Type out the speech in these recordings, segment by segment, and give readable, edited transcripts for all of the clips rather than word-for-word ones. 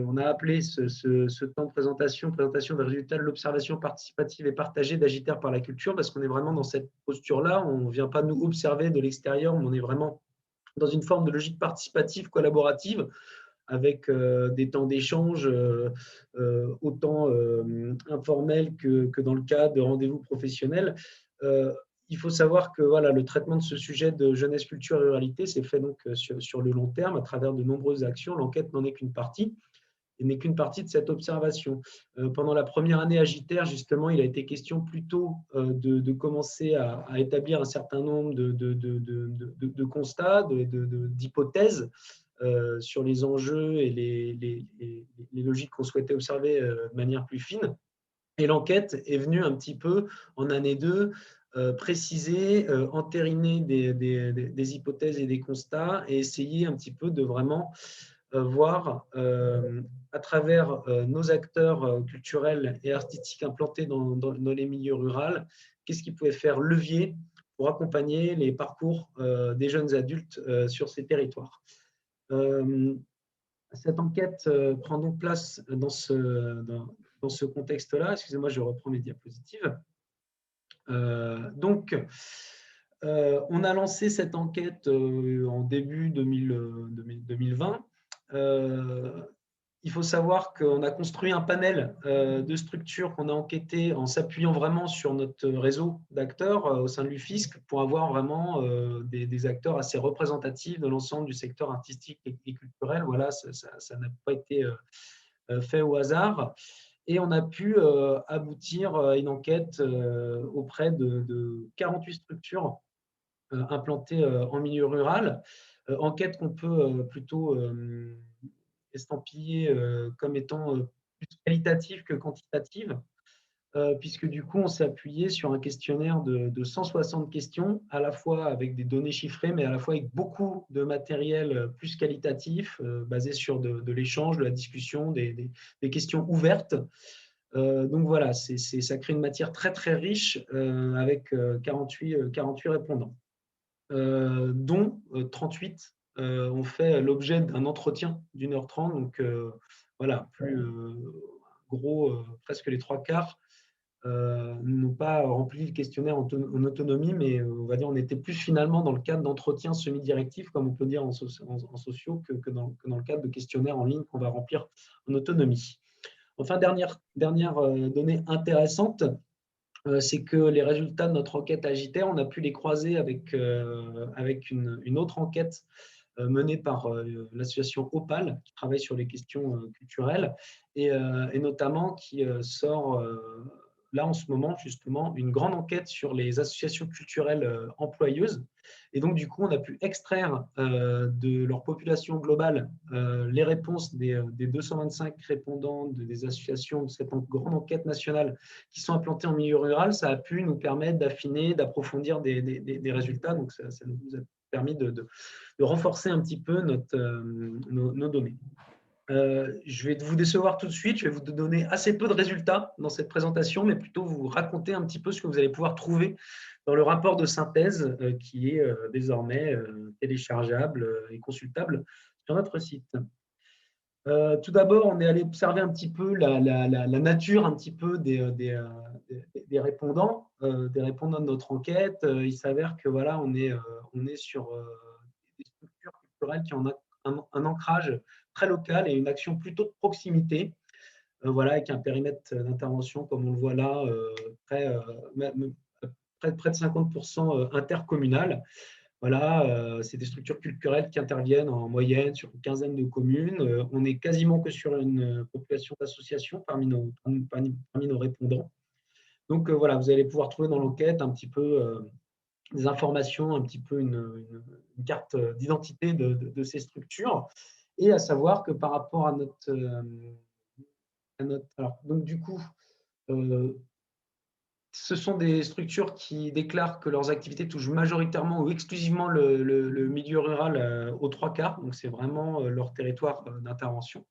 On a appelé ce temps de présentation des résultats de l'observation participative et partagée d'Agiter par la culture, parce qu'on est vraiment dans cette posture-là. On ne vient pas nous observer de l'extérieur, mais on est vraiment dans une forme de logique participative, collaborative, avec des temps d'échange autant informels que dans le cadre de rendez-vous professionnels. Il faut savoir que voilà, le traitement de ce sujet de jeunesse, culture et ruralité s'est fait donc sur le long terme à travers de nombreuses actions. L'enquête n'en est qu'une partie. Il n'est qu'une partie de cette observation. Pendant la première année Agiter, justement, il a été question plutôt de commencer à établir un certain nombre de constats, d'hypothèses sur les enjeux et les logiques qu'on souhaitait observer de manière plus fine. Et l'enquête est venue un petit peu en année 2 préciser, entériner des hypothèses et des constats et essayer un petit peu de vraiment voir à travers nos acteurs culturels et artistiques implantés dans les milieux ruraux, qu'est-ce qui pouvait faire levier pour accompagner les parcours des jeunes adultes sur ces territoires. Cette enquête prend donc place dans ce contexte-là. Excusez-moi, je reprends mes diapositives. Donc, on a lancé cette enquête en début 2020. Il faut savoir qu'on a construit un panel de structures qu'on a enquêtées en s'appuyant vraiment sur notre réseau d'acteurs au sein de l'UFISC pour avoir vraiment des acteurs assez représentatifs de l'ensemble du secteur artistique et culturel. Voilà, ça n'a pas été fait au hasard. Et on a pu aboutir à une enquête auprès de 48 structures implantées en milieu rural. Enquête qu'on peut plutôt estampillée comme étant plus qualitative que quantitative, puisque du coup, on s'est appuyé sur un questionnaire de 160 questions, à la fois avec des données chiffrées, mais à la fois avec beaucoup de matériel plus qualitatif, basé sur de l'échange, de la discussion, des questions ouvertes. Donc voilà, ça crée une matière très très riche avec 48 répondants, dont 38 ont fait l'objet d'un entretien d'1h30. Donc voilà, plus gros, presque les 3/4 n'ont pas rempli le questionnaire en autonomie, mais on va dire on était plus finalement dans le cadre d'entretiens semi-directifs, comme on peut dire en sociaux, que dans le cadre de questionnaires en ligne qu'on va remplir en autonomie. Enfin, dernière donnée intéressante, c'est que les résultats de notre enquête Agiter, on a pu les croiser avec une autre enquête menée par l'association Opal, qui travaille sur les questions culturelles, et notamment qui sort là en ce moment justement une grande enquête sur les associations culturelles employeuses. Et donc du coup, on a pu extraire de leur population globale les réponses des 225 répondants des associations de cette grande enquête nationale qui sont implantées en milieu rural. Ça a pu nous permettre d'affiner, d'approfondir des résultats. Donc ça nous a permis de renforcer un petit peu nos données. Je vais vous décevoir tout de suite, je vais vous donner assez peu de résultats dans cette présentation, mais plutôt vous raconter un petit peu ce que vous allez pouvoir trouver dans le rapport de synthèse qui est désormais téléchargeable et consultable sur notre site. Tout d'abord, on est allé observer un petit peu la nature un petit peu des répondants, de notre enquête. Il s'avère que voilà, on est sur des structures culturelles qui ont un ancrage très local et une action plutôt de proximité, voilà, avec un périmètre d'intervention, comme on le voit là, près de 50% intercommunal. Voilà, c'est des structures culturelles qui interviennent en moyenne sur une quinzaine de communes. On est quasiment que sur une population d'associations parmi nos répondants. Donc voilà, vous allez pouvoir trouver dans l'enquête un petit peu des informations, un petit peu une carte d'identité de ces structures. Et à savoir que par rapport à notre alors, donc du coup, ce sont des structures qui déclarent que leurs activités touchent majoritairement ou exclusivement le milieu rural aux 3/4, donc c'est vraiment leur territoire d'intervention.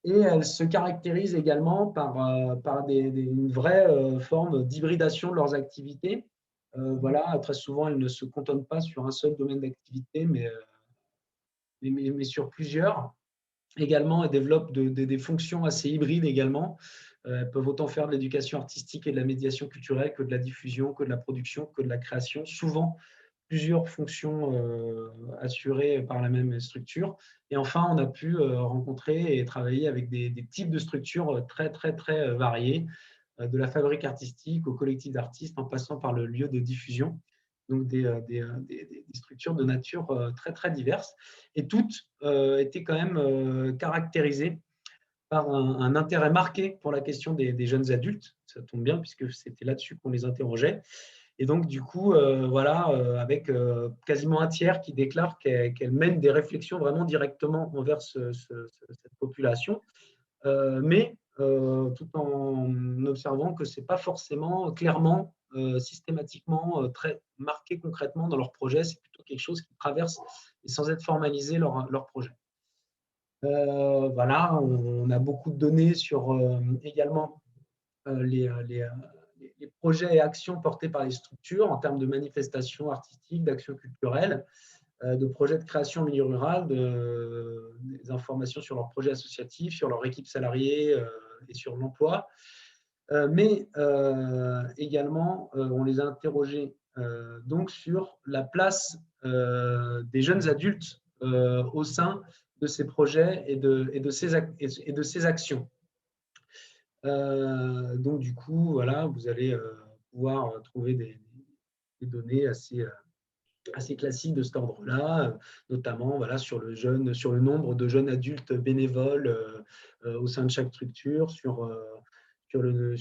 Et elles se caractérisent également par une vraie forme d'hybridation de leurs activités. Voilà, très souvent, elles ne se cantonnent pas sur un seul domaine d'activité, mais sur plusieurs. également, elles développent des fonctions assez hybrides également. Elles peuvent autant faire de l'éducation artistique et de la médiation culturelle que de la diffusion, que de la production, que de la création. Souvent, plusieurs fonctions assurées par la même structure. Et enfin, on a pu rencontrer et travailler avec des types de structures très, très, très variées, de la fabrique artistique au collectif d'artistes, en passant par le lieu de diffusion. Donc, des structures de nature très, très diverses. Et toutes étaient quand même caractérisées par un intérêt marqué pour la question des jeunes adultes. Ça tombe bien, puisque c'était là-dessus qu'on les interrogeait. Et donc, du coup, voilà, avec quasiment un tiers qui déclare qu'elle mène des réflexions vraiment directement envers cette population, mais tout en observant que ce n'est pas forcément clairement, systématiquement, très marqué concrètement dans leur projet. C'est plutôt quelque chose qui traverse et sans être formalisé leur projet. Voilà, on a beaucoup de données sur également les projets et actions portés par les structures en termes de manifestations artistiques, d'actions culturelles, de projets de création en milieu rural, des informations sur leurs projets associatifs, sur leur équipe salariée et sur l'emploi. Mais également, on les a interrogés donc sur la place des jeunes adultes au sein de ces projets et de ces actions. Donc, du coup, voilà, vous allez pouvoir trouver des données assez classiques de cet ordre-là, notamment voilà, sur le nombre de jeunes adultes bénévoles au sein de chaque structure, sur le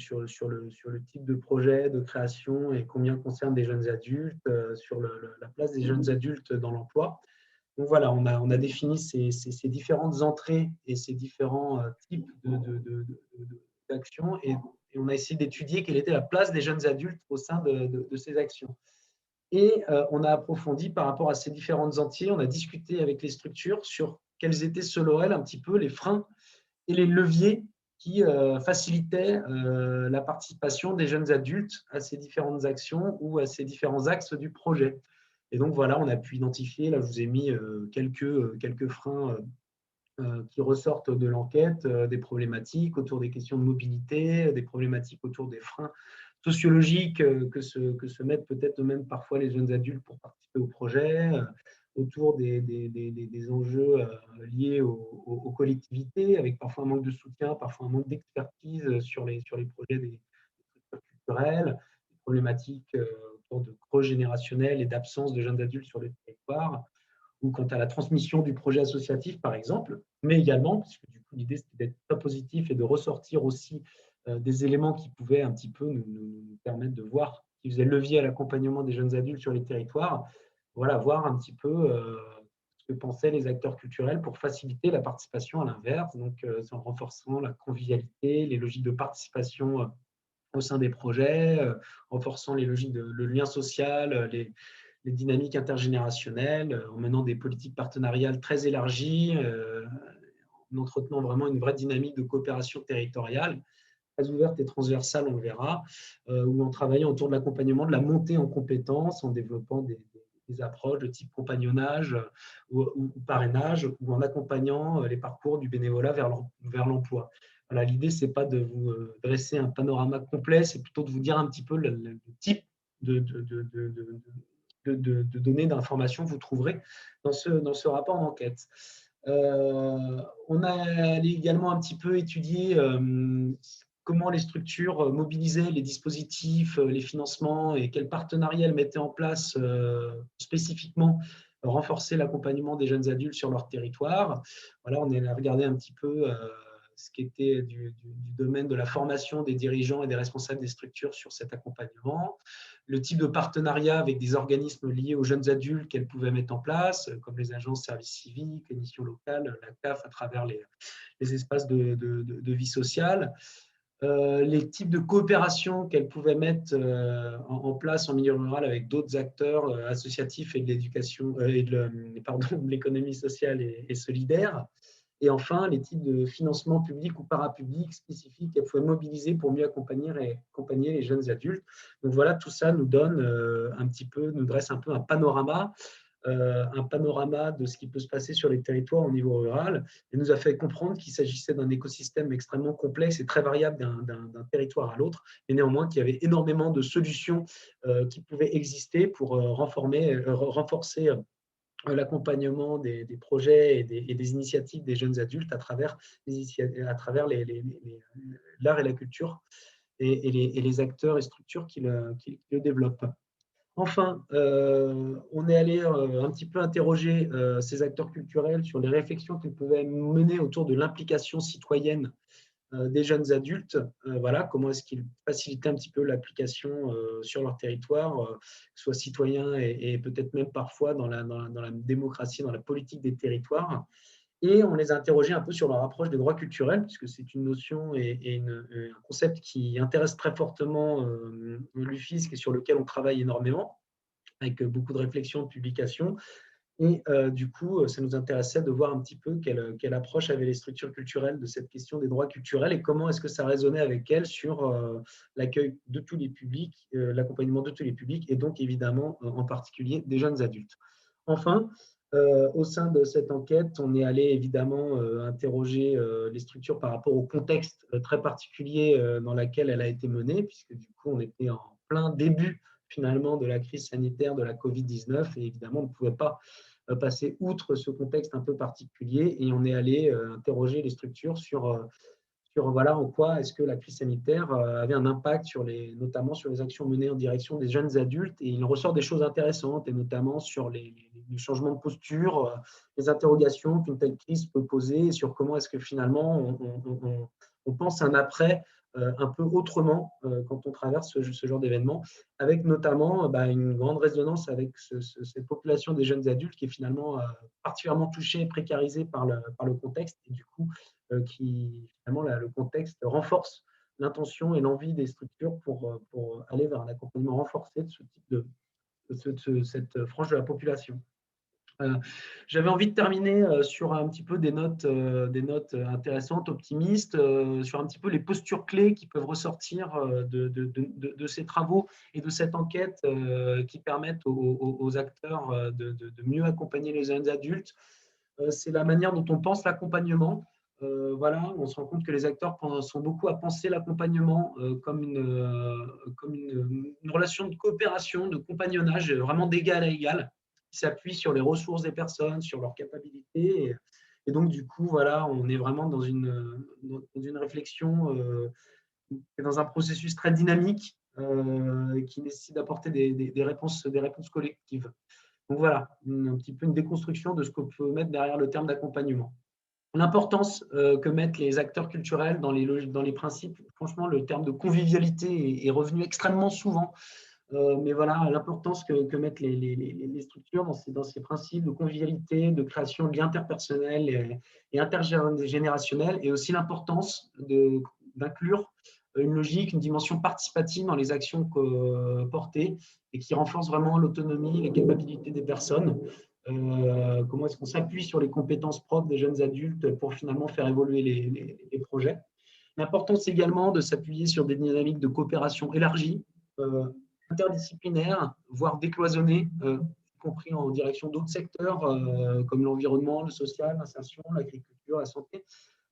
type de projet de création et combien concerne des jeunes adultes, sur la place des jeunes adultes dans l'emploi. Donc voilà, on a défini ces différentes entrées et ces différents types d'actions, et on a essayé d'étudier quelle était la place des jeunes adultes au sein de ces actions. Et on a approfondi par rapport à ces différentes entités, on a discuté avec les structures sur quels étaient, selon elles, un petit peu les freins et les leviers qui facilitaient la participation des jeunes adultes à ces différentes actions ou à ces différents axes du projet. Et donc voilà, on a pu identifier, là je vous ai mis quelques freins qui ressortent de l'enquête, des problématiques autour des questions de mobilité, des problématiques autour des freins sociologiques que se mettent peut-être même parfois les jeunes adultes pour participer au projet, autour des enjeux liés aux collectivités, avec parfois un manque de soutien, parfois un manque d'expertise sur les projets des structures culturelles, des problématiques autour de creux générationnels et d'absence de jeunes adultes sur le territoire, ou quant à la transmission du projet associatif, par exemple, mais également, puisque du coup, l'idée, c'était d'être très positif et de ressortir aussi des éléments qui pouvaient un petit peu nous permettre de voir, qui faisaient levier à l'accompagnement des jeunes adultes sur les territoires, voilà, voir un petit peu ce que pensaient les acteurs culturels pour faciliter la participation à l'inverse, donc en renforçant la convivialité, les logiques de participation au sein des projets, renforçant les logiques le lien social, les dynamiques intergénérationnelles, en menant des politiques partenariales très élargies, en entretenant vraiment une vraie dynamique de coopération territoriale, très ouverte et transversale, on le verra, ou en travaillant autour de l'accompagnement de la montée en compétences, en développant des approches de type compagnonnage ou parrainage, ou en accompagnant les parcours du bénévolat vers l'emploi. Voilà, l'idée, ce n'est pas de vous dresser un panorama complet, c'est plutôt de vous dire un petit peu le type de données, d'informations que vous trouverez dans ce rapport d'enquête. On a également un petit peu étudié comment les structures mobilisaient les dispositifs, les financements et quels partenariats elles mettaient en place spécifiquement pour renforcer l'accompagnement des jeunes adultes sur leur territoire. Voilà, on a regardé un petit peu ce qui était du domaine de la formation des dirigeants et des responsables des structures sur cet accompagnement, le type de partenariat avec des organismes liés aux jeunes adultes qu'elles pouvaient mettre en place, comme les agences de services civiques, les missions locales, la CAF à travers les espaces de vie sociale, les types de coopération qu'elles pouvaient mettre en place en milieu rural avec d'autres acteurs associatifs et de l'éducation et de l'économie sociale et solidaire. Et enfin, les types de financement public ou parapublic spécifiques qu'elles pouvaient mobiliser pour mieux accompagner les jeunes adultes. Donc voilà, tout ça nous donne nous dresse un peu un panorama un panorama de ce qui peut se passer sur les territoires au niveau rural et nous a fait comprendre qu'il s'agissait d'un écosystème extrêmement complexe et très variable d'un territoire à l'autre, mais néanmoins qu'il y avait énormément de solutions qui pouvaient exister pour renforcer l'accompagnement des projets et des initiatives des jeunes adultes à travers l'art et la culture et les acteurs et structures qui le développent. Enfin, on est allé un petit peu interroger ces acteurs culturels sur les réflexions qu'ils pouvaient mener autour de l'implication citoyenne des jeunes adultes. Voilà, comment est-ce qu'ils facilitaient un petit peu l'application sur leur territoire, que ce soit citoyen et peut-être même parfois dans la démocratie, dans la politique des territoires. Et on les a interrogés un peu sur leur approche des droits culturels, puisque c'est une notion et un concept qui intéresse très fortement l'UFISC et sur lequel on travaille énormément, avec beaucoup de réflexions, de publications. Et du coup, ça nous intéressait de voir un petit peu quelle approche avaient les structures culturelles de cette question des droits culturels et comment est-ce que ça résonnait avec elles sur l'accueil de tous les publics, l'accompagnement de tous les publics et donc évidemment en particulier des jeunes adultes. Enfin, au sein de cette enquête, on est allé évidemment interroger les structures par rapport au contexte très particulier dans lequel elle a été menée, puisque du coup, on était en plein début finalement de la crise sanitaire de la Covid-19 et évidemment, on ne pouvait pas passer outre ce contexte un peu particulier et on est allé interroger les structures sur voilà, en quoi est-ce que la crise sanitaire avait un impact notamment sur les actions menées en direction des jeunes adultes. Et il ressort des choses intéressantes, et notamment sur les changements de posture, les interrogations qu'une telle crise peut poser, et sur comment est-ce que finalement on pense un après un peu autrement quand on traverse ce genre d'événement, avec notamment une grande résonance avec cette population des jeunes adultes qui est finalement particulièrement touchée et précarisée par le contexte, et du coup, qui finalement le contexte renforce l'intention et l'envie des structures pour aller vers un accompagnement renforcé de ce type cette frange de la population. J'avais envie de terminer sur un petit peu des notes intéressantes, optimistes, sur un petit peu les postures clés qui peuvent ressortir de ces travaux et de cette enquête qui permettent aux acteurs de mieux accompagner les jeunes adultes. C'est la manière dont on pense l'accompagnement. Voilà, on se rend compte que les acteurs sont beaucoup à penser l'accompagnement comme une relation de coopération, de compagnonnage, vraiment d'égal à égal, qui s'appuie sur les ressources des personnes, sur leurs capacités. Et donc, du coup, voilà, on est vraiment dans une réflexion, dans un processus très dynamique qui nécessite d'apporter des réponses collectives. Donc voilà, un petit peu une déconstruction de ce qu'on peut mettre derrière le terme d'accompagnement. L'importance que mettent les acteurs culturels dans les principes, franchement, le terme de convivialité est revenu extrêmement souvent. Mais voilà, l'importance que mettent les structures dans ces principes de convivialité, de création de liens interpersonnels et intergénérationnels, et aussi l'importance d'inclure une logique, une dimension participative dans les actions portées et qui renforce vraiment l'autonomie, les capacités des personnes. Comment est-ce qu'on s'appuie sur les compétences propres des jeunes adultes pour finalement faire évoluer les projets. L'importance également de s'appuyer sur des dynamiques de coopération élargies, interdisciplinaires, voire décloisonnées, y compris en direction d'autres secteurs comme l'environnement, le social, l'insertion, l'agriculture, la santé.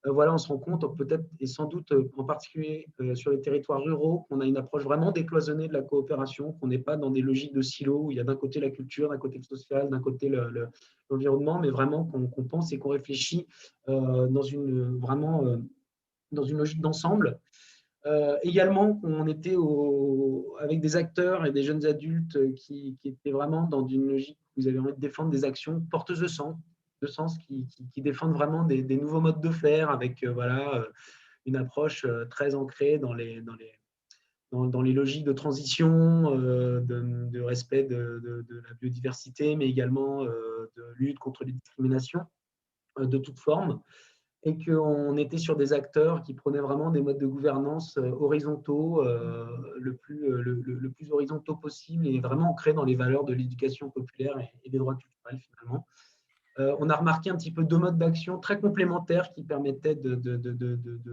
Voilà, on se rend compte, peut-être et sans doute en particulier sur les territoires ruraux, qu'on a une approche vraiment décloisonnée de la coopération, qu'on n'est pas dans des logiques de silos où il y a d'un côté la culture, d'un côté le social, d'un côté l'environnement, mais vraiment qu'on pense et qu'on réfléchit dans une logique d'ensemble. Également, on était avec des acteurs et des jeunes adultes qui étaient vraiment dans une logique où vous avez envie de défendre des actions porteuses de sens qui défendent vraiment des nouveaux modes de faire avec voilà, une approche très ancrée dans les logiques de transition, de respect de la biodiversité, mais également de lutte contre les discriminations de toute forme, et qu'on était sur des acteurs qui prenaient vraiment des modes de gouvernance horizontaux, le plus horizontaux possible, et vraiment ancrés dans les valeurs de l'éducation populaire et des droits culturels finalement. On a remarqué un petit peu deux modes d'action très complémentaires qui permettaient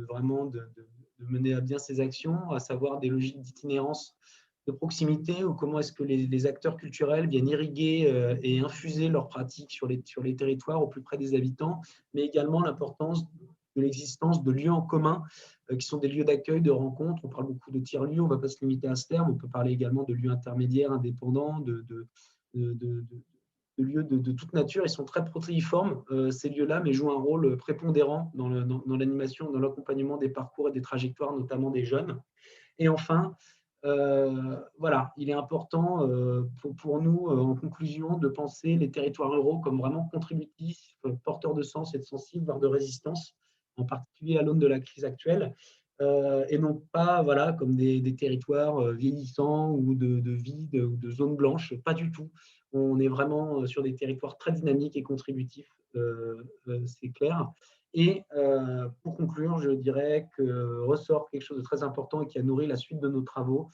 vraiment de mener à bien ces actions, à savoir des logiques d'itinérance de proximité ou comment est-ce que les acteurs culturels viennent irriguer et infuser leurs pratiques sur les territoires au plus près des habitants, mais également l'importance de l'existence de lieux en commun qui sont des lieux d'accueil, de rencontres. On parle beaucoup de tiers-lieux, on ne va pas se limiter à ce terme, on peut parler également de lieux intermédiaires, indépendants, de lieux de toute nature. Ils sont très protéiformes, ces lieux-là, mais jouent un rôle prépondérant dans l'animation, dans l'accompagnement des parcours et des trajectoires, notamment des jeunes. Et enfin, voilà, il est important pour nous, en conclusion, de penser les territoires ruraux comme vraiment contributifs, porteurs de sens et de sensibles, voire de résistance, en particulier à l'aune de la crise actuelle, et non pas voilà, comme des territoires vieillissants ou de vides ou de zones blanches, pas du tout. On est vraiment sur des territoires très dynamiques et contributifs, c'est clair. Et pour conclure, je dirais que ressort quelque chose de très important et qui a nourri la suite de nos travaux,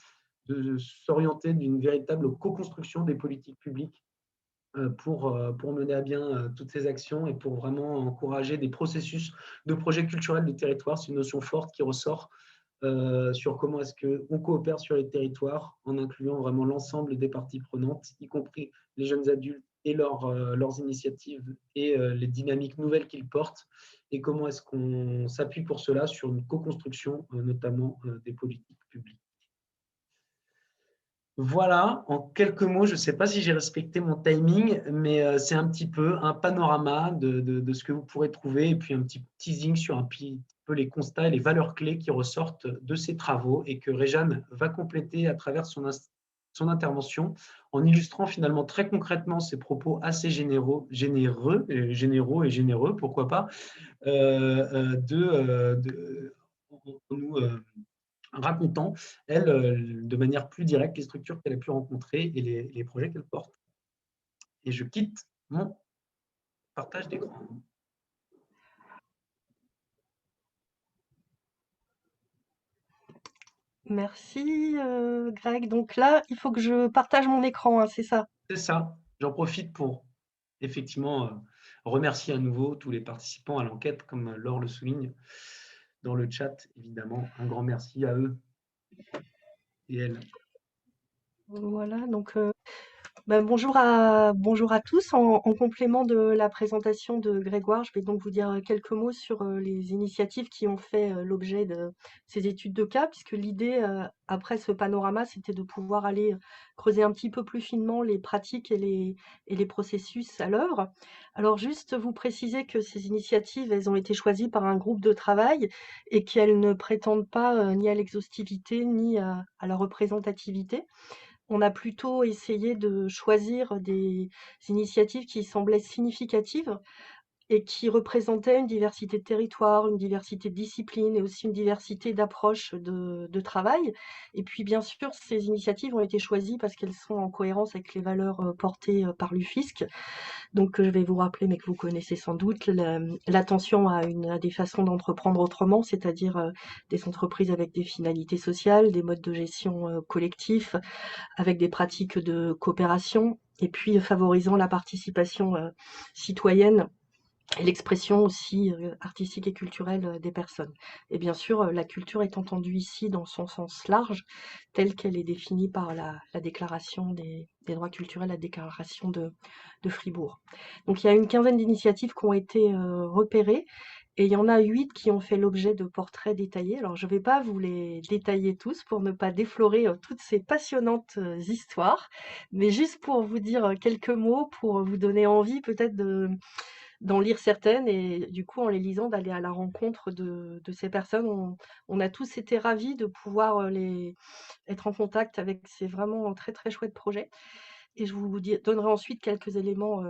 de s'orienter d'une véritable co-construction des politiques publiques pour mener à bien toutes ces actions et pour vraiment encourager des processus de projets culturels de territoire. C'est une notion forte qui ressort sur comment est-ce qu'on coopère sur les territoires en incluant vraiment l'ensemble des parties prenantes, y compris les jeunes adultes et leurs initiatives et les dynamiques nouvelles qu'ils portent, et comment est-ce qu'on s'appuie pour cela sur une co-construction, notamment des politiques publiques. Voilà, en quelques mots, je ne sais pas si j'ai respecté mon timing, mais c'est un petit peu un panorama de ce que vous pourrez trouver et puis un petit teasing sur un petit peu les constats et les valeurs clés qui ressortent de ces travaux et que Réjeanne va compléter à travers son intervention en illustrant finalement très concrètement ses propos assez généraux et généreux, pourquoi pas, en nous racontant, elle, de manière plus directe, les structures qu'elle a pu rencontrer et les projets qu'elle porte. Et je quitte mon partage d'écran. Merci Greg. Donc là, il faut que je partage mon écran, hein, c'est ça? C'est ça. J'en profite pour effectivement remercier à nouveau tous les participants à l'enquête, comme Laure le souligne dans le chat, évidemment. Un grand merci à eux et elles. Voilà, donc bonjour à tous. En complément de la présentation de Grégoire, je vais donc vous dire quelques mots sur les initiatives qui ont fait l'objet de ces études de cas, puisque l'idée, après ce panorama, c'était de pouvoir aller creuser un petit peu plus finement les pratiques et les processus à l'œuvre. Alors juste vous préciser que ces initiatives, elles ont été choisies par un groupe de travail et qu'elles ne prétendent pas ni à l'exhaustivité ni à la représentativité. On a plutôt essayé de choisir des initiatives qui semblaient significatives et qui représentaient une diversité de territoires, une diversité de disciplines et aussi une diversité d'approches de travail. Et puis, bien sûr, ces initiatives ont été choisies parce qu'elles sont en cohérence avec les valeurs portées par l'UFISC. Donc, je vais vous rappeler, mais que vous connaissez sans doute, l'attention à des façons d'entreprendre autrement, c'est-à-dire des entreprises avec des finalités sociales, des modes de gestion collectifs, avec des pratiques de coopération et puis favorisant la participation citoyenne et l'expression aussi artistique et culturelle des personnes. Et bien sûr, la culture est entendue ici dans son sens large, telle qu'elle est définie par la Déclaration des droits culturels, la Déclaration de Fribourg. Donc il y a une quinzaine d'initiatives qui ont été repérées et il y en a 8 qui ont fait l'objet de portraits détaillés. Alors je ne vais pas vous les détailler tous pour ne pas déflorer toutes ces passionnantes histoires, mais juste pour vous dire quelques mots, pour vous donner envie peut-être d'en lire certaines et du coup en les lisant d'aller à la rencontre de ces personnes. On a tous été ravis de pouvoir être en contact avec ces vraiment très très chouettes projets. Et je vous donnerai ensuite quelques éléments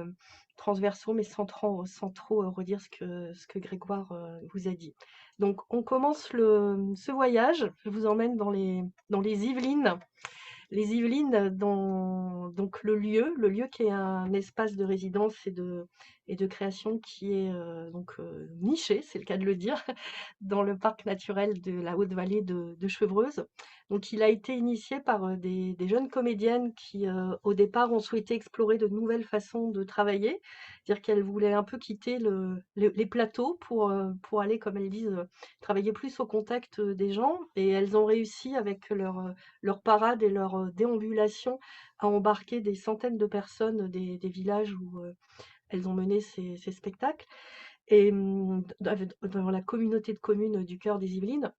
transversaux, mais sans trop redire ce que Grégoire vous a dit. Donc, on commence ce voyage. Je vous emmène dans les Yvelines. Les Yvelines, dans donc le lieu qui est un espace de résidence et de création qui est niché, c'est le cas de le dire, dans le parc naturel de la Haute-Vallée de Chevreuse. Donc il a été initié par des jeunes comédiennes qui, au départ, ont souhaité explorer de nouvelles façons de travailler, c'est-à-dire qu'elles voulaient un peu quitter les plateaux pour aller, comme elles disent, travailler plus au contact des gens. Et elles ont réussi avec leur parade et leur déambulation à embarquer des centaines de personnes des villages où elles ont mené ces spectacles. Et dans la communauté de communes du Cœur des Yvelines.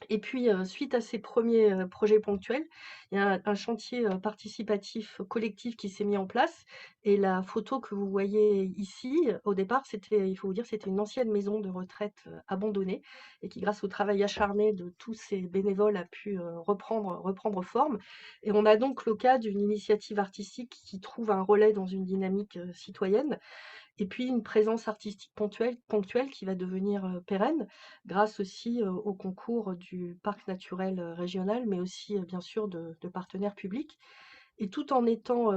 Et puis, suite à ces premiers projets ponctuels, il y a un chantier participatif collectif qui s'est mis en place. Et la photo que vous voyez ici, au départ, il faut vous dire, c'était une ancienne maison de retraite abandonnée et qui, grâce au travail acharné de tous ces bénévoles, a pu reprendre forme. Et on a donc le cas d'une initiative artistique qui trouve un relais dans une dynamique citoyenne, et puis une présence artistique ponctuelle qui va devenir pérenne, grâce aussi au concours du parc naturel régional, mais aussi bien sûr de partenaires publics. Et tout en étant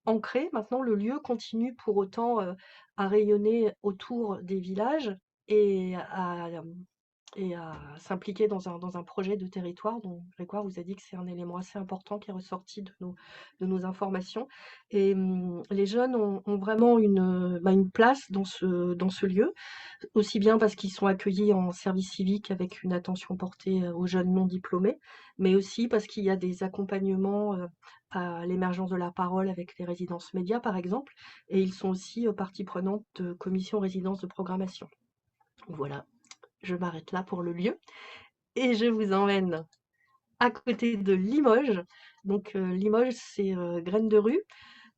ancré, maintenant le lieu continue pour autant à rayonner autour des villages et à s'impliquer dans un projet de territoire dont Grégoire vous a dit que c'est un élément assez important qui est ressorti de nos informations. Et les jeunes ont vraiment une place dans ce lieu, aussi bien parce qu'ils sont accueillis en service civique avec une attention portée aux jeunes non diplômés, mais aussi parce qu'il y a des accompagnements à l'émergence de la parole avec les résidences médias, par exemple, et ils sont aussi partie prenante de commissions résidences de programmation. Voilà, je m'arrête là pour le lieu et je vous emmène à côté de Limoges. Donc Limoges, c'est Graines de rue,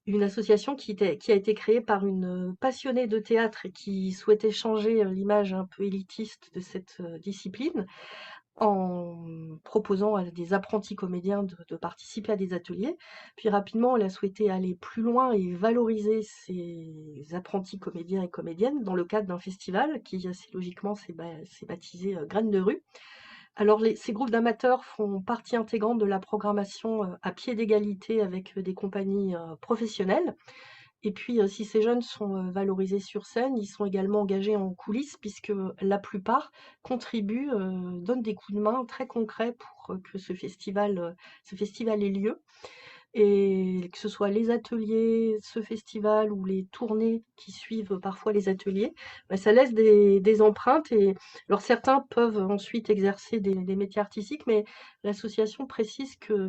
une association qui a été créée par une passionnée de théâtre et qui souhaitait changer l'image un peu élitiste de cette discipline en proposant à des apprentis comédiens de participer à des ateliers. Puis rapidement, elle a souhaité aller plus loin et valoriser ces apprentis comédiens et comédiennes dans le cadre d'un festival qui assez logiquement s'est baptisé Graines de rue. Alors ces groupes d'amateurs font partie intégrante de la programmation à pied d'égalité avec des compagnies professionnelles. Et puis si ces jeunes sont valorisés sur scène, ils sont également engagés en coulisses puisque la plupart contribuent, donnent des coups de main très concrets pour que ce festival ait lieu. Et que ce soit les ateliers, ce festival ou les tournées qui suivent parfois les ateliers, bah, ça laisse des empreintes. Et alors certains peuvent ensuite exercer des métiers artistiques, mais l'association précise que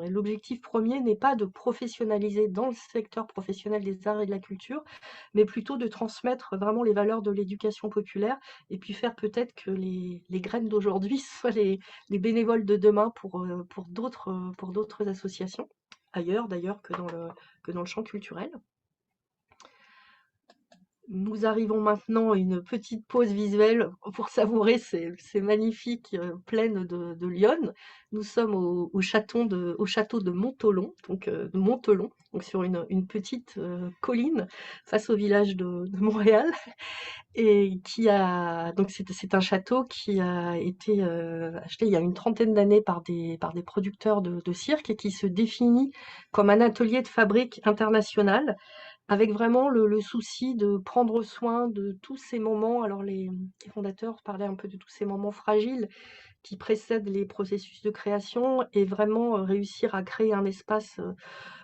l'objectif premier n'est pas de professionnaliser dans le secteur professionnel des arts et de la culture, mais plutôt de transmettre vraiment les valeurs de l'éducation populaire et puis faire peut-être que les graines d'aujourd'hui soient les bénévoles de demain pour d'autres associations ailleurs d'ailleurs que dans le champ culturel. Nous arrivons maintenant à une petite pause visuelle pour savourer ces magnifiques plaines de l'Yonne. Nous sommes au château de Montelon, donc sur une petite colline face au village de Montréal, et donc c'est un château qui a été acheté il y a une trentaine d'années par des producteurs de cirque et qui se définit comme un atelier de fabrique international avec vraiment le souci de prendre soin de tous ces moments. Alors les fondateurs parlaient un peu de tous ces moments fragiles qui précèdent les processus de création et vraiment réussir à créer un espace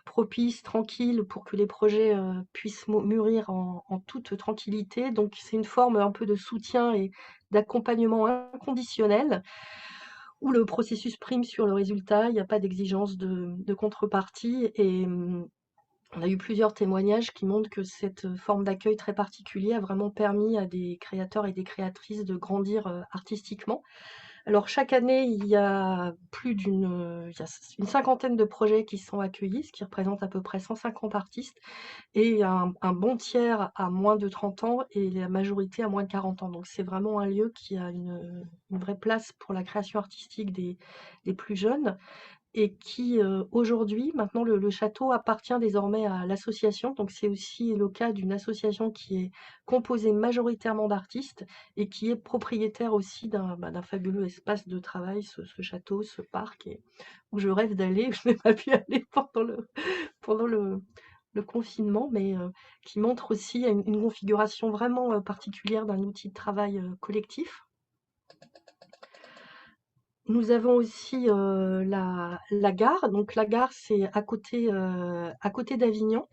propice, tranquille, pour que les projets puissent mûrir en toute tranquillité. Donc c'est une forme un peu de soutien et d'accompagnement inconditionnel où le processus prime sur le résultat, il n'y a pas d'exigence de contrepartie. Et on a eu plusieurs témoignages qui montrent que cette forme d'accueil très particulière a vraiment permis à des créateurs et des créatrices de grandir artistiquement. Alors chaque année, il y a une cinquantaine de projets qui sont accueillis, ce qui représente à peu près 150 artistes, et un bon tiers à moins de 30 ans et la majorité à moins de 40 ans. Donc c'est vraiment un lieu qui a une vraie place pour la création artistique des plus jeunes et qui aujourd'hui, maintenant le château appartient désormais à l'association. Donc c'est aussi le cas d'une association qui est composée majoritairement d'artistes et qui est propriétaire aussi d'un fabuleux espace de travail, ce château, ce parc, où je rêve d'aller, je n'ai pas pu aller pendant le le confinement, mais qui montre aussi une configuration vraiment particulière d'un outil de travail collectif. Nous avons aussi la gare. Donc la gare, c'est à côté d'Avignon.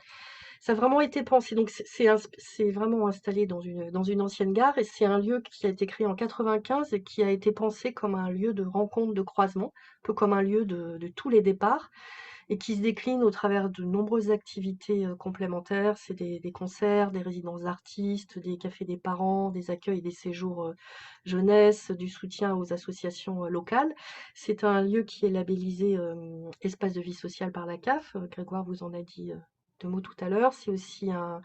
Ça a vraiment été pensé. Donc c'est vraiment installé dans une ancienne gare et c'est un lieu qui a été créé en 95 et qui a été pensé comme un lieu de rencontre, de croisement, un peu comme un lieu de tous les départs et qui se décline au travers de nombreuses activités complémentaires. C'est des concerts, des résidences d'artistes, des cafés des parents, des accueils et des séjours jeunesse, du soutien aux associations locales. C'est un lieu qui est labellisé espace de vie sociale par la CAF. Grégoire vous en a dit deux mots tout à l'heure. C'est aussi un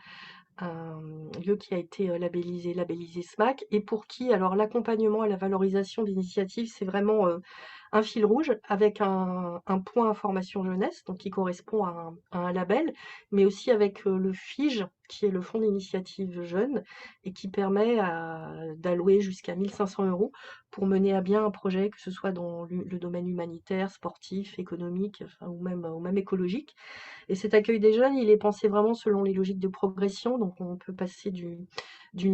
lieu qui a été labellisé SMAC et pour qui alors l'accompagnement et la valorisation d'initiatives, c'est vraiment un fil rouge avec un point information jeunesse, donc qui correspond à un label, mais aussi avec le FIGE, qui est le Fonds d'initiative jeune, et qui permet d'allouer jusqu'à 1500 euros pour mener à bien un projet, que ce soit dans le domaine humanitaire, sportif, économique, enfin, ou même écologique. Et cet accueil des jeunes, il est pensé vraiment selon les logiques de progression, donc on peut passer d'une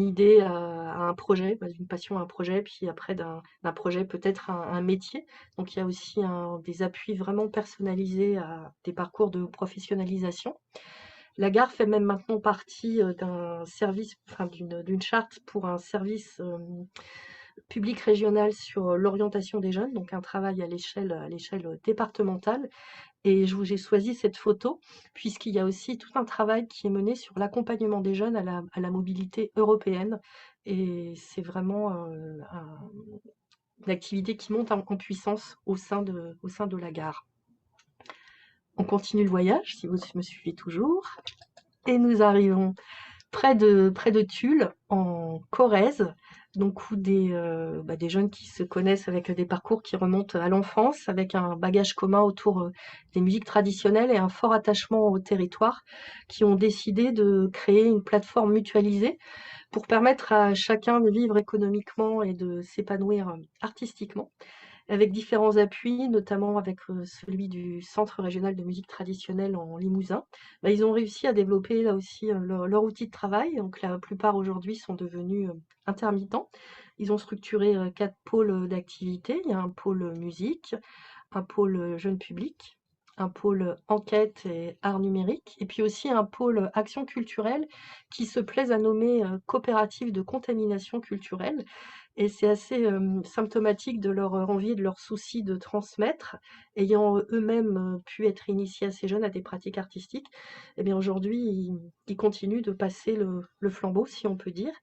idée à un projet, d'une passion à un projet, puis après d'un projet peut-être à un métier. Donc il y a aussi des appuis vraiment personnalisés à des parcours de professionnalisation. La gare fait même maintenant partie d'un service, enfin d'une charte pour un service public régional sur l'orientation des jeunes, donc un travail à l'échelle départementale. Et je vous ai choisi cette photo puisqu'il y a aussi tout un travail qui est mené sur l'accompagnement des jeunes à la mobilité européenne. Et c'est vraiment une activité qui monte en puissance au sein de la gare. On continue le voyage, si vous me suivez toujours. Et nous arrivons près de Tulle, en Corrèze, donc où des jeunes qui se connaissent avec des parcours qui remontent à l'enfance, avec un bagage commun autour des musiques traditionnelles et un fort attachement au territoire, qui ont décidé de créer une plateforme mutualisée pour permettre à chacun de vivre économiquement et de s'épanouir artistiquement avec différents appuis, notamment avec celui du Centre régional de musique traditionnelle en Limousin. Ils ont réussi à développer là aussi leur outil de travail. Donc la plupart aujourd'hui sont devenus intermittents. Ils ont structuré 4 pôles d'activité. Il y a un pôle musique, un pôle jeune public, un pôle enquête et art numérique, et puis aussi un pôle action culturelle qui se plaise à nommer coopérative de contamination culturelle. Et c'est assez symptomatique de leur envie et de leur souci de transmettre, ayant eux-mêmes pu être initiés assez jeunes à des pratiques artistiques. Et bien aujourd'hui, ils continuent de passer le flambeau, si on peut dire.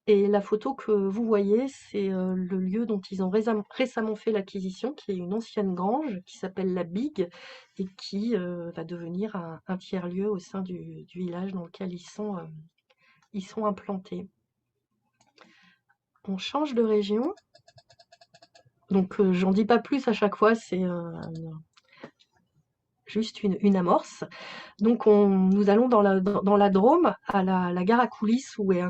Et la photo que vous voyez, c'est le lieu dont ils ont récemment fait l'acquisition, qui est une ancienne grange qui s'appelle la Big et qui va devenir un tiers-lieu au sein du village dans lequel ils sont implantés. On change de région. Donc j'en dis pas plus à chaque fois, c'est juste une amorce. Donc nous allons dans la Drôme, à la gare à coulisses où est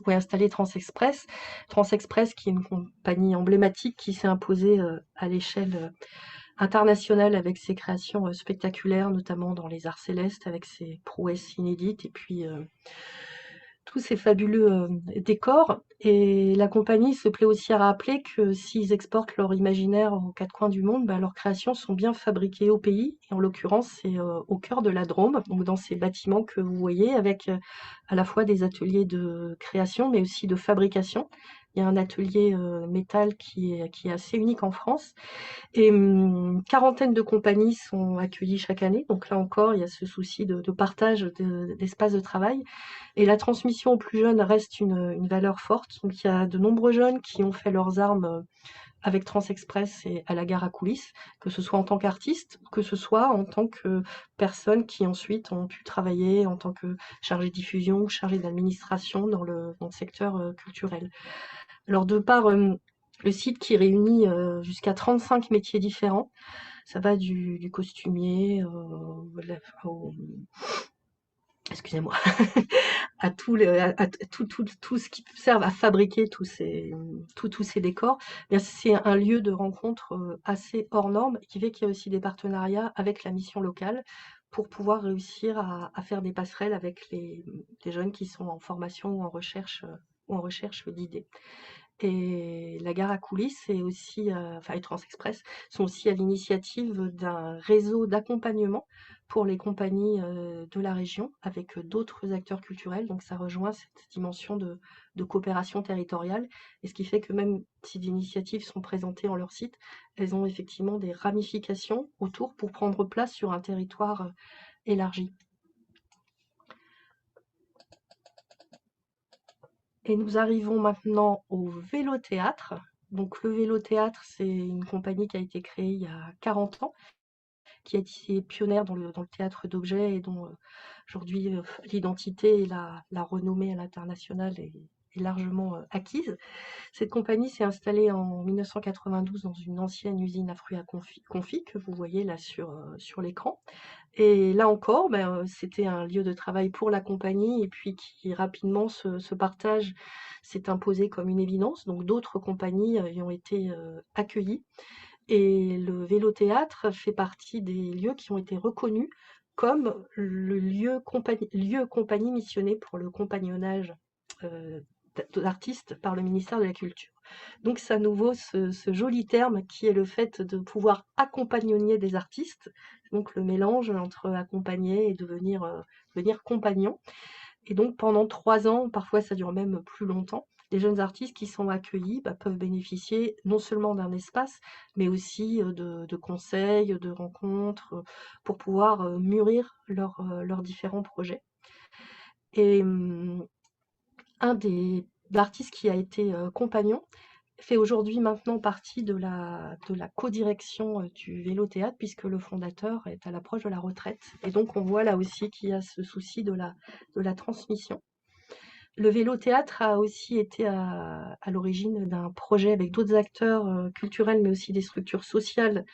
installé Transexpress. Transexpress qui est une compagnie emblématique qui s'est imposée à l'échelle internationale avec ses créations spectaculaires, notamment dans les arts célestes, avec ses prouesses inédites et puis tous ces fabuleux décors. Et la compagnie se plaît aussi à rappeler que s'ils exportent leur imaginaire aux quatre coins du monde, leurs créations sont bien fabriquées au pays. Et en l'occurrence, c'est au cœur de la Drôme, donc dans ces bâtiments que vous voyez, avec à la fois des ateliers de création, mais aussi de fabrication. Il y a un atelier métal qui est assez unique en France. Et une quarantaine de compagnies sont accueillies chaque année. Donc là encore, il y a ce souci de partage d'espace de travail. Et la transmission aux plus jeunes reste une valeur forte. Donc il y a de nombreux jeunes qui ont fait leurs armes avec Transexpress et à la gare à coulisses, que ce soit en tant qu'artiste, que ce soit en tant que personnes qui ensuite ont pu travailler en tant que chargé de diffusion ou chargé d'administration dans le secteur culturel. Alors de par le site qui réunit jusqu'à 35 métiers différents, ça va du costumier excusez-moi, à tout ce qui serve à fabriquer tous ces décors. Bien, c'est un lieu de rencontre assez hors norme qui fait qu'il y a aussi des partenariats avec la mission locale pour pouvoir réussir à faire des passerelles avec les jeunes qui sont en formation ou en recherche d'idées. Et la gare à coulisses est aussi, enfin et Transexpress sont aussi à l'initiative d'un réseau d'accompagnement pour les compagnies de la région avec d'autres acteurs culturels. Donc ça rejoint cette dimension de coopération territoriale. Et ce qui fait que même si des initiatives sont présentées en leur site, elles ont effectivement des ramifications autour pour prendre place sur un territoire élargi. Et nous arrivons maintenant au Vélo-Théâtre. Donc le Vélo-Théâtre, c'est une compagnie qui a été créée il y a 40 ans, qui a été pionnière dans le théâtre d'objets et dont aujourd'hui l'identité et la renommée à l'international est largement acquise. Cette compagnie s'est installée en 1992 dans une ancienne usine à fruits à confit que vous voyez là sur l'écran. Et là encore, c'était un lieu de travail pour la compagnie et puis qui rapidement ce partage s'est imposé comme une évidence. Donc d'autres compagnies y ont été accueillies. Et le Vélo-Théâtre fait partie des lieux qui ont été reconnus comme le lieu compagnie missionné pour le compagnonnage d'artistes par le ministère de la Culture. Donc c'est à nouveau ce joli terme qui est le fait de pouvoir accompagner des artistes, donc le mélange entre accompagner et devenir compagnon. Et donc pendant 3 ans, parfois ça dure même plus longtemps, les jeunes artistes qui sont accueillis peuvent bénéficier non seulement d'un espace, mais aussi de conseils, de rencontres, pour pouvoir mûrir leurs différents projets. Et un des artistes qui a été compagnon fait aujourd'hui maintenant partie de la codirection du Vélo-Théâtre, puisque le fondateur est à l'approche de la retraite. Et donc on voit là aussi qu'il y a ce souci de la transmission. Le Vélo-Théâtre a aussi été à l'origine d'un projet avec d'autres acteurs culturels, mais aussi des structures sociales,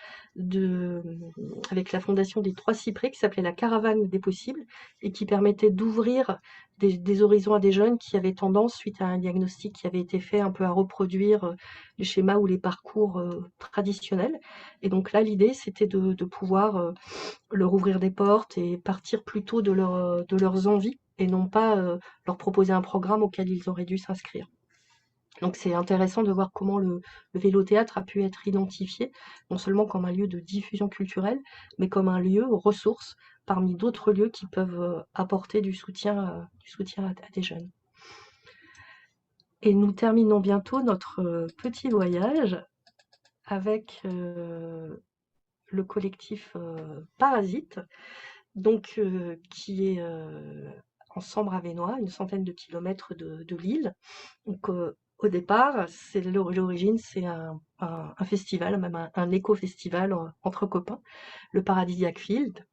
avec la fondation des Trois Cyprès, qui s'appelait la Caravane des possibles, et qui permettait d'ouvrir des horizons à des jeunes qui avaient tendance, suite à un diagnostic qui avait été fait, un peu à reproduire les schémas ou les parcours traditionnels. Et donc là, l'idée, c'était de pouvoir leur ouvrir des portes et partir plutôt de leurs envies et non pas leur proposer un programme auquel ils auraient dû s'inscrire. Donc c'est intéressant de voir comment le Vélo-Théâtre a pu être identifié, non seulement comme un lieu de diffusion culturelle, mais comme un lieu ressource parmi d'autres lieux qui peuvent apporter du soutien à des jeunes. Et nous terminons bientôt notre petit voyage avec le collectif Parasite, donc qui est en Sambre-Avesnois, une centaine de kilomètres de Lille. Donc au départ, l'origine, c'est un festival, même un éco-festival entre copains, le Paradisiac Field.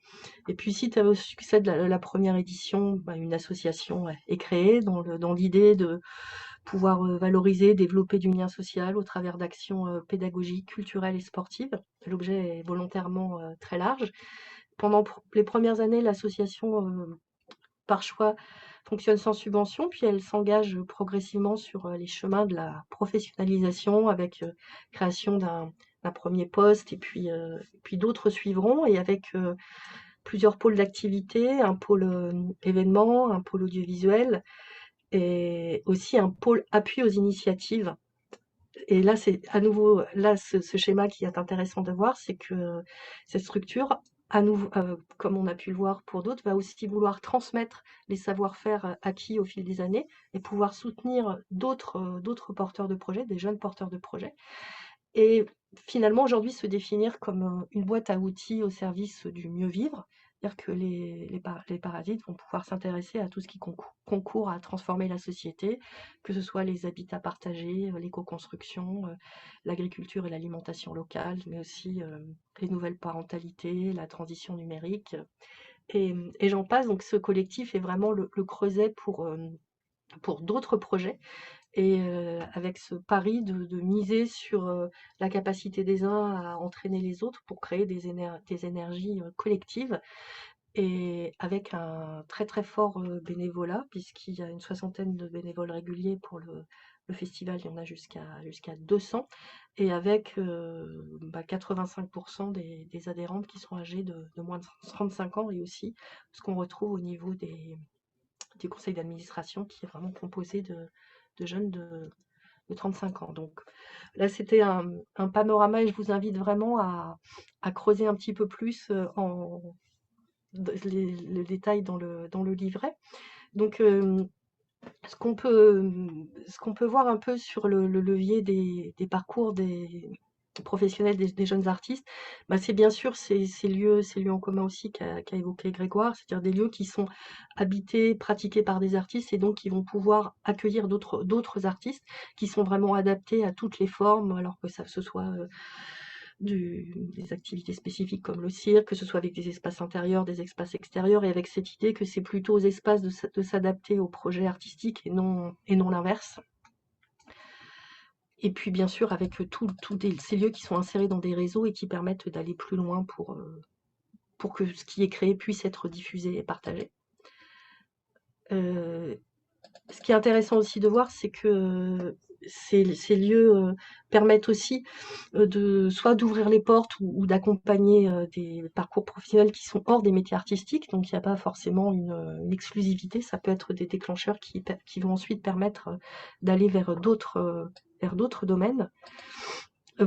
Et puis suite au succès de la première édition, une association est créée dans l'idée de pouvoir valoriser, développer du lien social au travers d'actions pédagogiques, culturelles et sportives. L'objet est volontairement très large. Pendant les premières années, l'association, par choix, fonctionne sans subvention, puis elle s'engage progressivement sur les chemins de la professionnalisation avec création d'un premier poste et puis d'autres suivront et avec plusieurs pôles d'activité, un pôle événement, un pôle audiovisuel et aussi un pôle appui aux initiatives. Et là, c'est à nouveau, là, ce schéma qui est intéressant de voir, c'est que cette structure, à nouveau, comme on a pu le voir pour d'autres, va aussi vouloir transmettre les savoir-faire acquis au fil des années et pouvoir soutenir d'autres porteurs de projets, des jeunes porteurs de projets. Et finalement, aujourd'hui, se définir comme une boîte à outils au service du mieux vivre, c'est-à-dire que les parasites vont pouvoir s'intéresser à tout ce qui concourt à transformer la société, que ce soit les habitats partagés, l'éco-construction, l'agriculture et l'alimentation locale, mais aussi les nouvelles parentalités, la transition numérique, et j'en passe. Donc ce collectif est vraiment le creuset pour d'autres projets et avec ce pari de miser sur la capacité des uns à entraîner les autres pour créer des énergies collectives et avec un très très fort bénévolat puisqu'il y a une soixantaine de bénévoles réguliers pour Le festival, il y en a jusqu'à 200 et avec 85% des adhérentes qui sont âgées de moins de 35 ans et aussi ce qu'on retrouve au niveau du conseil d'administration qui est vraiment composé de jeunes de 35 ans. Donc là, c'était un panorama et je vous invite vraiment à creuser un petit peu plus le détail dans le livret. Donc, ce qu'on peut voir un peu sur le levier des parcours des professionnels des jeunes artistes, bah, c'est bien sûr ces lieux en commun aussi qu'a évoqué Grégoire, c'est-à-dire des lieux qui sont habités, pratiqués par des artistes et donc qui vont pouvoir accueillir d'autres artistes qui sont vraiment adaptés à toutes les formes, alors que ce soit des activités spécifiques comme le cirque, que ce soit avec des espaces intérieurs, des espaces extérieurs, et avec cette idée que c'est plutôt aux espaces de s'adapter au projet artistique et non l'inverse. Et puis bien sûr avec tous ces lieux qui sont insérés dans des réseaux et qui permettent d'aller plus loin pour que ce qui est créé puisse être diffusé et partagé. Ce qui est intéressant aussi de voir, c'est que ces lieux permettent aussi soit d'ouvrir les portes ou d'accompagner des parcours professionnels qui sont hors des métiers artistiques. Donc il n'y a pas forcément une exclusivité, ça peut être des déclencheurs qui vont ensuite permettre d'aller vers d'autres domaines.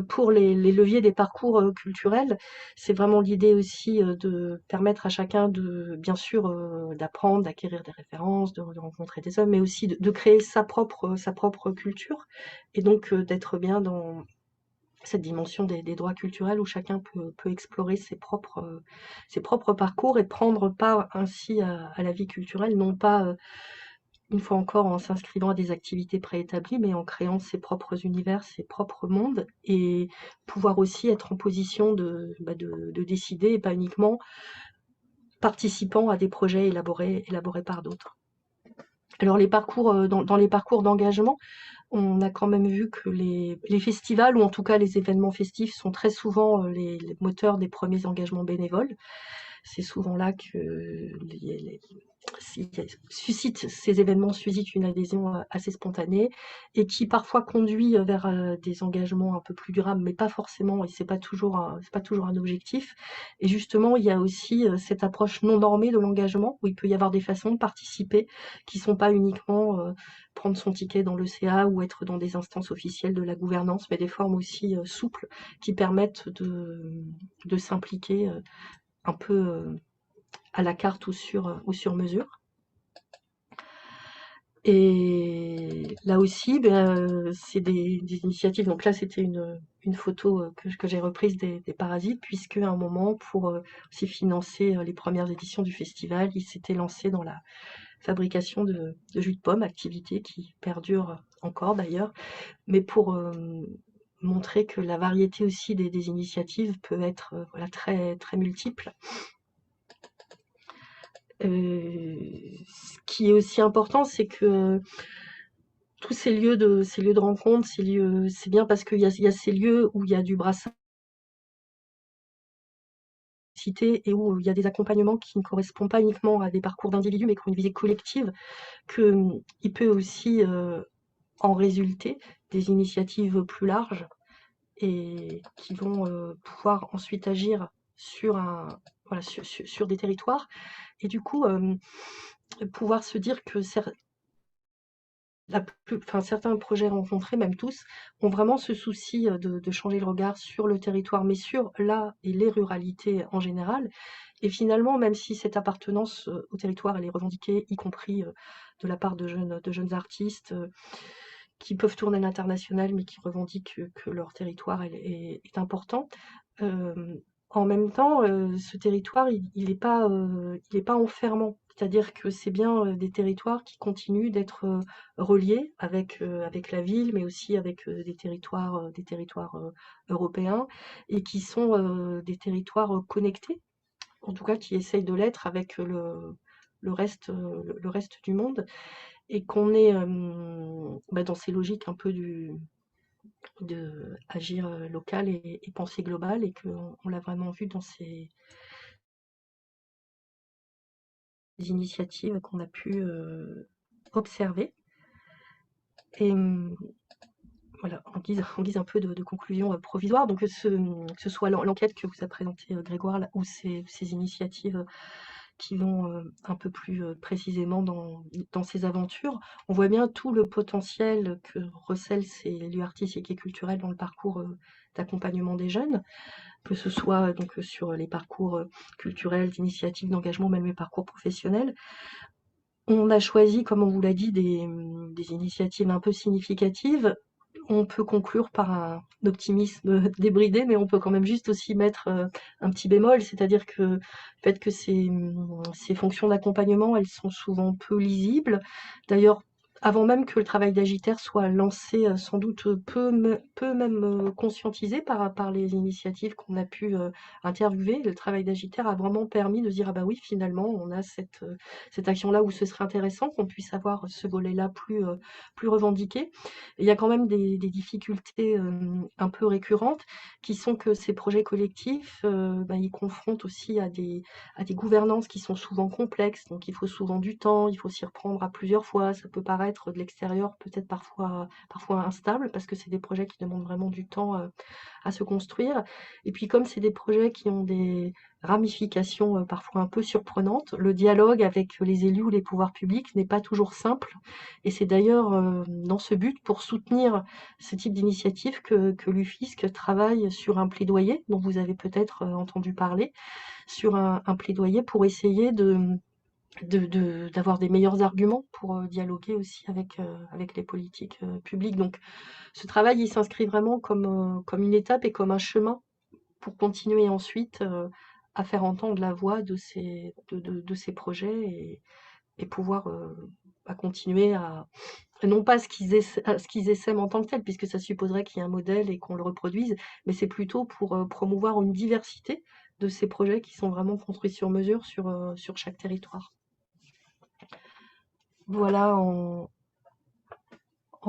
Pour les leviers des parcours culturels, c'est vraiment l'idée aussi de permettre à chacun bien sûr, d'apprendre, d'acquérir des références, de rencontrer des hommes, mais aussi de créer sa propre culture et donc d'être bien dans cette dimension des droits culturels où chacun peut explorer ses propres parcours et prendre part ainsi à la vie culturelle, non pas une fois encore en s'inscrivant à des activités préétablies, mais en créant ses propres univers, ses propres mondes, et pouvoir aussi être en position de décider, et pas uniquement participant à des projets élaborés par d'autres. Alors les parcours, dans les parcours d'engagement, on a quand même vu que les festivals, ou en tout cas les événements festifs, sont très souvent les moteurs des premiers engagements bénévoles. C'est souvent là que ces événements suscitent une adhésion assez spontanée et qui parfois conduit vers des engagements un peu plus durables, mais pas forcément, et c'est pas toujours un objectif. Et justement, il y a aussi cette approche non normée de l'engagement, où il peut y avoir des façons de participer qui sont pas uniquement prendre son ticket dans le CA ou être dans des instances officielles de la gouvernance, mais des formes aussi souples qui permettent de s'impliquer un peu à la carte ou sur mesure. Et là aussi, c'est des initiatives. Donc là, c'était une photo que j'ai reprise des Parasites, puisque à un moment, pour aussi financer les premières éditions du festival, il s'était lancé dans la fabrication de jus de pomme, activité qui perdure encore d'ailleurs, mais pour montrer que la variété aussi des initiatives peut être très, très multiple. Ce qui est aussi important, c'est que tous ces lieux de rencontre, c'est bien parce qu'il y a ces lieux où il y a du brassage et où il y a des accompagnements qui ne correspondent pas uniquement à des parcours d'individus, mais qui ont une visée collective, qu'il peut aussi en résulter des initiatives plus larges et qui vont pouvoir ensuite agir sur des territoires. Et du coup, pouvoir se dire que certains projets rencontrés, même tous, ont vraiment ce souci de changer le regard sur le territoire, mais sur et les ruralités en général. Et finalement, même si cette appartenance au territoire, elle est revendiquée, y compris de la part de jeunes artistes qui peuvent tourner à l'international, mais qui revendiquent que leur territoire est important. En même temps, ce territoire, il n'est pas enfermant. C'est-à-dire que c'est bien des territoires qui continuent d'être reliés avec la ville, mais aussi avec des territoires européens, et qui sont des territoires connectés, en tout cas qui essayent de l'être avec le reste du monde, et qu'on est dans ces logiques un peu de agir local et penser global, et qu'on l'a vraiment vu dans ces initiatives qu'on a pu observer. Et voilà, en guise un peu de conclusion provisoire, donc que ce soit l'enquête que vous a présentée Grégoire là, ou ces initiatives qui vont un peu plus précisément dans ces aventures, on voit bien tout le potentiel que recèlent ces lieux artistiques et culturels dans le parcours d'accompagnement des jeunes, que ce soit donc sur les parcours culturels, d'initiatives, d'engagement, même les parcours professionnels. On a choisi, comme on vous l'a dit, des initiatives un peu significatives. On peut conclure par un optimisme débridé, mais on peut quand même juste aussi mettre un petit bémol, c'est-à-dire que le fait que ces fonctions d'accompagnement, elles sont souvent peu lisibles. D'ailleurs, avant même que le travail d'agitaire soit lancé, sans doute peu même conscientisé par les initiatives qu'on a pu interviewer. Le travail d'agitaire a vraiment permis de se dire ah bah oui, finalement on a cette action-là où ce serait intéressant qu'on puisse avoir ce volet-là plus revendiqué. Il y a quand même des difficultés un peu récurrentes qui sont que ces projets collectifs, ils confrontent aussi à des gouvernances qui sont souvent complexes, donc il faut souvent du temps, il faut s'y reprendre à plusieurs fois. Ça peut paraître de l'extérieur peut-être parfois instable parce que c'est des projets qui demandent vraiment du temps à se construire. Et puis comme c'est des projets qui ont des ramifications parfois un peu surprenantes, le dialogue avec les élus ou les pouvoirs publics n'est pas toujours simple. Et c'est d'ailleurs dans ce but, pour soutenir ce type d'initiative, que l'UFISC travaille sur un plaidoyer dont vous avez peut-être entendu parler, sur un plaidoyer pour essayer d'avoir des meilleurs arguments pour dialoguer aussi avec les politiques publiques. Donc ce travail, il s'inscrit vraiment comme une étape et comme un chemin pour continuer ensuite à faire entendre la voix de ces projets et pouvoir à continuer à non pas ce qu'ils essaiment en tant que tel, puisque ça supposerait qu'il y ait un modèle et qu'on le reproduise, mais c'est plutôt pour promouvoir une diversité de ces projets qui sont vraiment construits sur mesure sur chaque territoire. Voilà en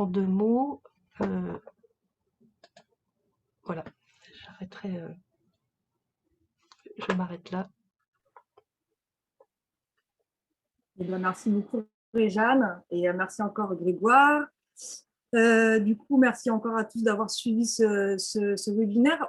deux mots. Voilà, j'arrêterai, je m'arrête là. Eh bien, merci beaucoup Réjeanne et merci encore Grégoire. Du coup, merci encore à tous d'avoir suivi ce webinaire.